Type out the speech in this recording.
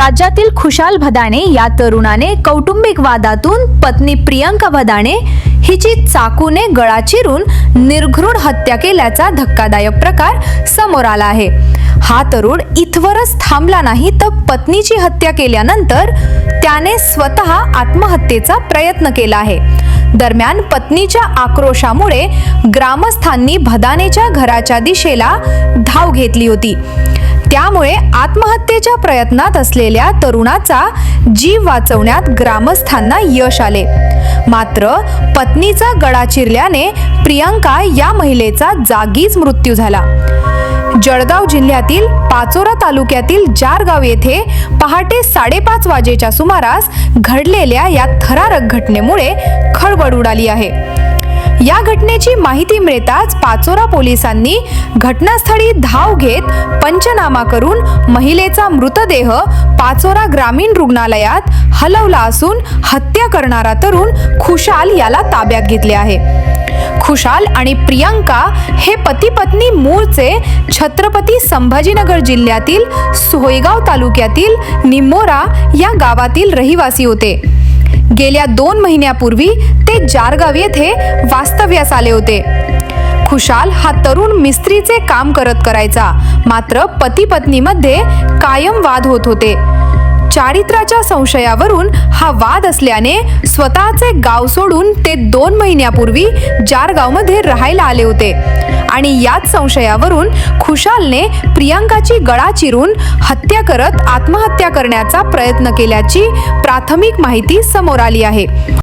राज्यातील खुशाल भदाणे या तरुणाने कौटुंबिक वादातून पत्नी प्रियंका भदाणे हिची चाकूने गळा चिरून निर्घृण हत्या केल्याचा धक्कादायक प्रकार समोर आला आहे। हा तरुण इथवरच थांबला नाही तर पत्नीची हत्या केल्यानंतर त्याने स्वतः आत्महत्येचा प्रयत्न केला आहे। दरम्यान पत्नीच्या आक्रोशामुळे ग्रामस्थांनी भदाणेच्या घराच्या दिशेला धाव घेतली होती। त्यामुळे आत्महत्येच्या प्रयत्नात असलेल्या तरुणाचा जीव वाचवण्यात ग्रामस्थांना यश आले। मात्र पत्नीचा गळा चिरल्याने प्रियंका या महिलेचा जागीच मृत्यू झाला। जळगाव जिल्ह्यातील पाचोरा तालुक्यातील जारगाव येथे पहाटे 5:30 वाजेच्या सुमारास घडलेल्या या थरारक घटनेमुळे खळबळ उडाली आहे। या घटनेची माहिती मिळताच पाचोरा पोलिसांनी घटनास्थळी धाव घेत पंचनामा करून महिलेचा मृतदेह पाचोरा ग्रामीण रुग्णालयात हलवला असून हत्या करणारा तरुण खुशाल याला ताब्यात घेतले आहे। खुशाल आणि प्रियंका हे पती पत्नी मूळचे छत्रपती संभाजीनगर जिल्ह्यातील सोयगाव तालुक्यातील निमोरा या गावातील रहिवासी होते। गेल्या 2 महिन्यापूर्वी ते जारगाव येथे वास्तव्यास आले होते। खुशाल हा तरुण मिस्त्रीचे काम करायचा, मात्र पती पत्नीमध्ये कायम वाद होत होते। चारित्र्याच्या संशयावरून हा वाद असल्याने स्वतःचे गाव सोडून ते 2 महिन्यापूर्वी जारगावमध्ये राहायला आले होते आणि याच संशयावरून खुशालने प्रियंकाची गळा चिरून हत्या करत आत्महत्या करण्याचा प्रयत्न केल्याची प्राथमिक माहिती समोर आली आहे।